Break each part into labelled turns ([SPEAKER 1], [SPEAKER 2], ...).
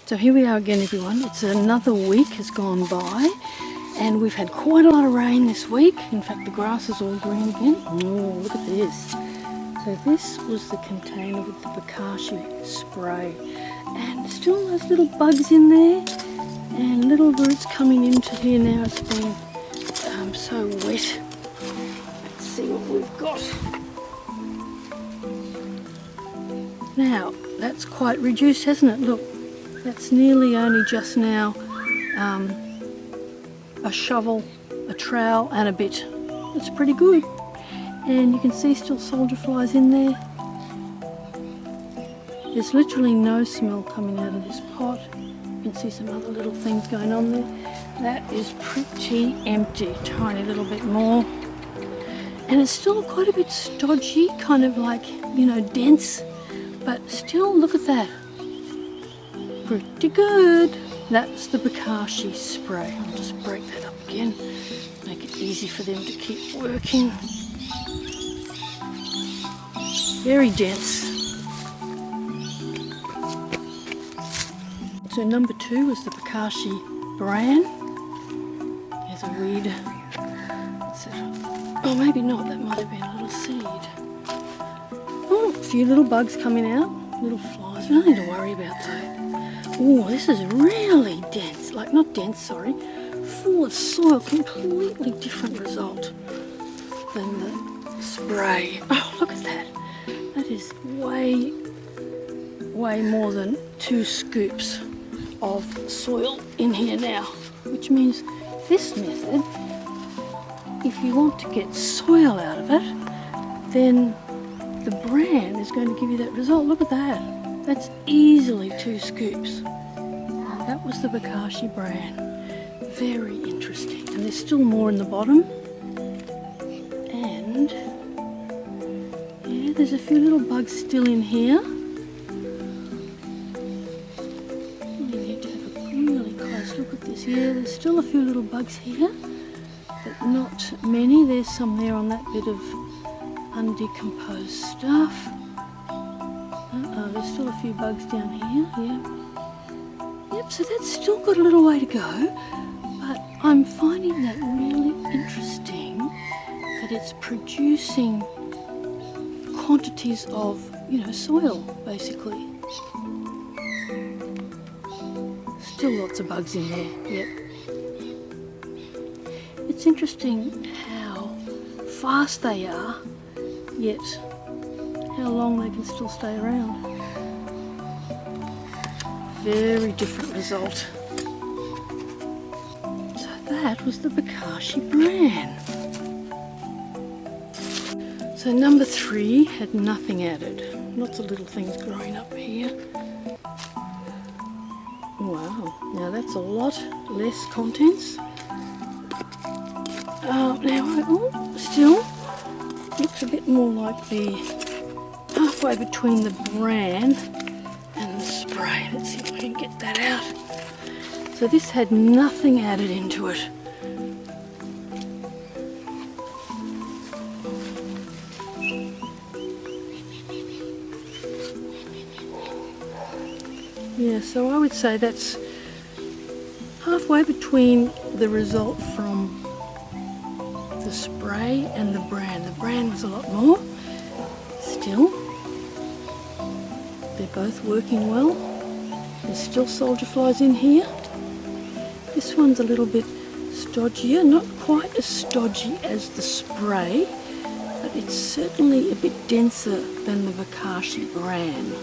[SPEAKER 1] So here we are again, everyone. It's another week has gone by and we've had quite a lot of rain this week. In fact, the grass is all green again. Oh, look at this. So this was the container with the Bokashi spray, and still those little bugs in there and little roots coming into here now. It's been so wet. Let's see what we've got. Now, that's quite reduced, hasn't it? Look. That's nearly only just now a shovel, a trowel and a bit. It's pretty good. And you can see still soldier flies in there. There's literally no smell coming out of this pot. You can see some other little things going on there. That is pretty empty, tiny little bit more. And it's still quite a bit stodgy, kind of like, you know, dense. But still, look at that. Pretty good. That's the Bokashi spray. I'll just break that up again. Make it easy for them to keep working. Very dense. So number 2 was the Bokashi Bran. There's a weed. Oh, maybe not. That might have been a little seed. Oh, a few little bugs coming out. Little flies. We don't need to worry about those. Oh, this is really dense, like not dense, sorry, full of soil, completely different result than the spray. Oh, look at that. That is way more than 2 scoops of soil in here now, which means this method, if you want to get soil out of it, then the bran is going to give you that result. Look at that. That's easily 2 scoops. That was the Bokashi Bran. Very interesting. And there's still more in the bottom. And yeah, there's a few little bugs still in here. You need to have a really close look at this. Yeah, there's still a few little bugs here, but not many. There's some there on that bit of undecomposed stuff. There's still a few bugs down here, yeah. Yep, so that's still got a little way to go, but I'm finding that really interesting that it's producing quantities of, you know, soil, basically. Still lots of bugs in there, yep. It's interesting how fast they are, yet how long they can still stay around. Very different result. So that was the Bokashi Bran. So number 3 had nothing added. Lots of little things growing up here. Wow, now that's a lot less contents. Still looks a bit more like the halfway between the bran and the spray. Let's see if I can get that out. So this had nothing added into it. Yeah, so I would say that's halfway between the result from the spray and the bran. The bran was a lot more. Still, they're both working well. There's still soldier flies in here. This one's a little bit stodgier, not quite as stodgy as the spray, but it's certainly a bit denser than the Bokashi Bran.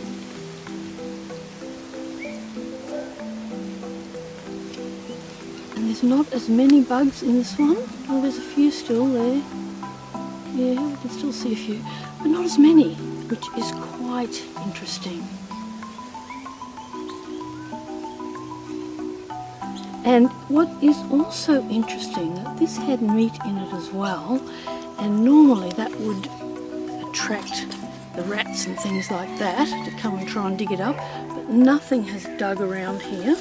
[SPEAKER 1] And there's not as many bugs in this one. Oh, there's a few still there. Yeah, we can still see a few, but not as many, which is quite interesting. And what is also interesting, that this had meat in it as well, and normally that would attract the rats and things like that to come and try and dig it up, but nothing has dug around here.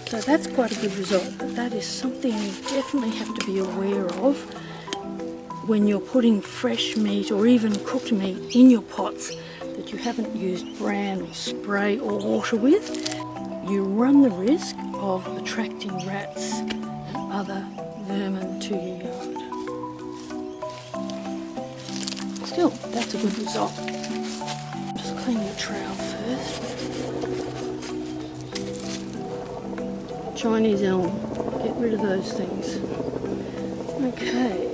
[SPEAKER 1] So that's quite a good result, but that is something you definitely have to be aware of when you're putting fresh meat or even cooked meat in your pots that you haven't used bran or spray or water with. you run the risk of attracting rats and other vermin to your yard. Still, that's a good result. Just clean your trowel first. Chinese elm, get rid of those things. Okay.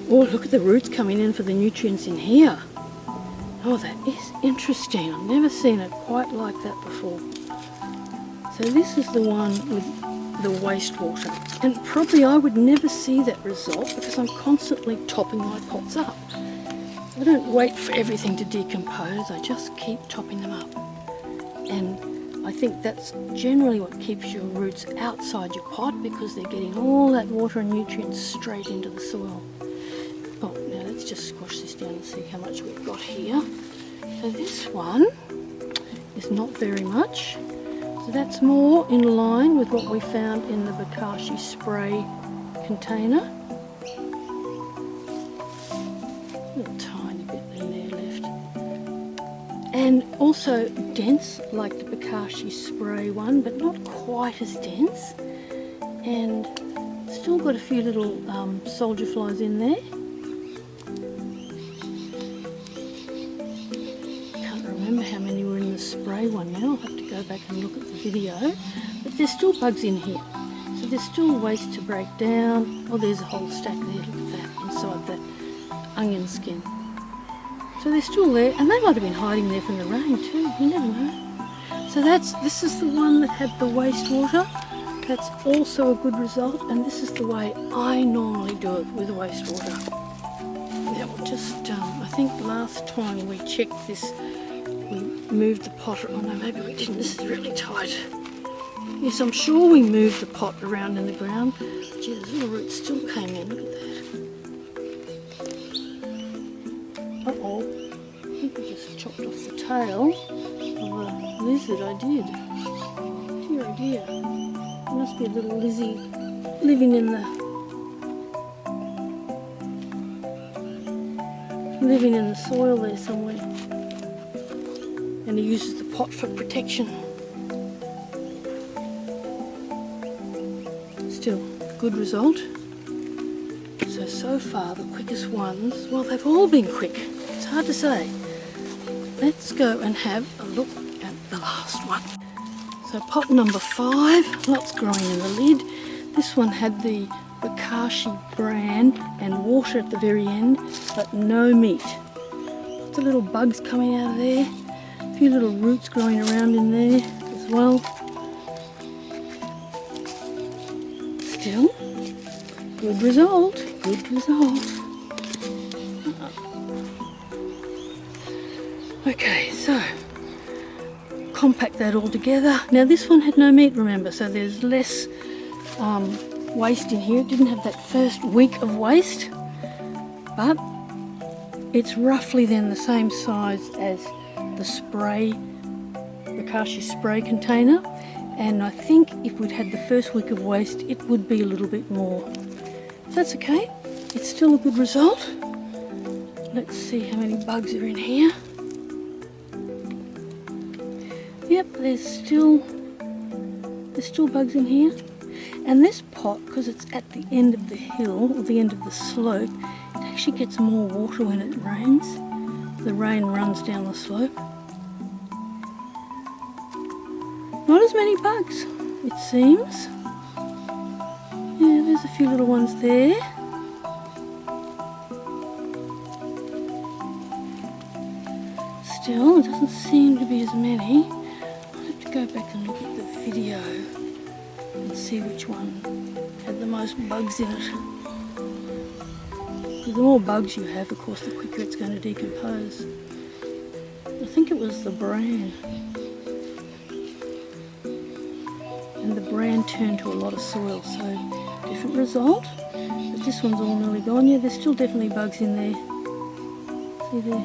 [SPEAKER 1] Oh, look at the roots coming in for the nutrients in here. Oh, that is interesting. I've never seen it quite like that before. So this is the one with the wastewater. And probably I would never see that result because I'm constantly topping my pots up. I don't wait for everything to decompose, I just keep topping them up. And I think that's generally what keeps your roots outside your pot because they're getting all that water and nutrients straight into the soil. Oh, now let's just squash this down and see how much we've got here. So this one is not very much. So that's more in line with what we found in the Bokashi Spray container. A little tiny bit in there left. And also dense like the Bokashi Spray one, but not quite as dense. And still got a few little soldier flies in there. Remember how many were in the spray one now. I'll have to go back and look at the video. But there's still bugs in here. So there's still waste to break down. Oh, there's a whole stack there. Look at that, inside that onion skin. So they're still there. And they might have been hiding there from the rain too. You never know. So this is the one that had the wastewater. That's also a good result. And this is the way I normally do it with wastewater. Now we'll just, I think last time we checked this, we moved the pot, oh no, maybe we didn't, this is really tight. Yes, I'm sure we moved the pot around in the ground. Gee, those little roots still came in, look at that. Uh-oh, I think we just chopped off the tail of a lizard, I did. Dear oh dear, there must be a little lizzie living in the soil there somewhere. And he uses the pot for protection. Still, good result. So far the quickest ones, well, they've all been quick. It's hard to say. Let's go and have a look at the last one. So pot number 5, lots growing in the lid. This one had the Bokashi Bran and water at the very end, but no meat. Lots of little bugs coming out of there. A few little roots growing around in there as well. Still, good result, good result. Okay, so compact that all together. Now this one had no meat, remember, so there's less waste in here. It didn't have that first week of waste, but it's roughly then the same size as the spray, Bokashi Spray container, and I think if we'd had the first week of waste it would be a little bit more. That's okay, it's still a good result. Let's see how many bugs are in here. Yep, there's still bugs in here. And this pot, because it's at the end of the hill, or the end of the slope, it actually gets more water when it rains. The rain runs down the slope. Not as many bugs, it seems. Yeah, there's a few little ones there. Still, it doesn't seem to be as many. I'll have to go back and look at the video and see which one had the most bugs in it. Because the more bugs you have, of course, the quicker it's going to decompose. I think it was the bran. And the bran turned to a lot of soil, so different result. But this one's all nearly gone. Yeah, there's still definitely bugs in there. See there?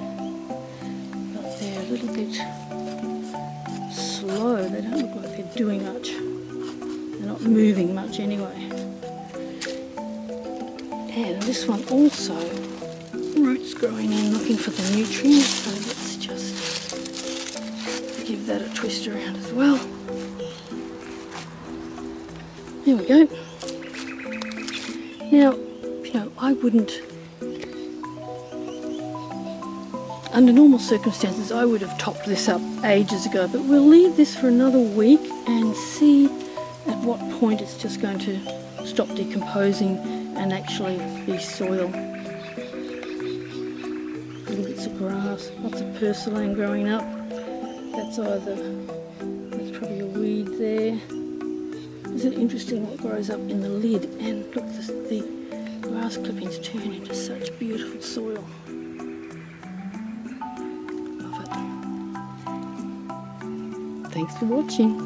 [SPEAKER 1] But they're a little bit slow. They don't look like they're doing much. They're not moving much anyway. And this one also, roots growing in looking for the nutrients, so let's just give that a twist around as well. There we go. Now, you know, I wouldn't, under normal circumstances, I would have topped this up ages ago, but we'll leave this for another week and see at what point it's just going to stop decomposing and actually be soil. Little bits of grass, lots of purslane growing up. That's probably a weed there. Isn't it interesting what grows up in the lid? And look, the grass clippings turn into such beautiful soil. Love it. Thanks for watching.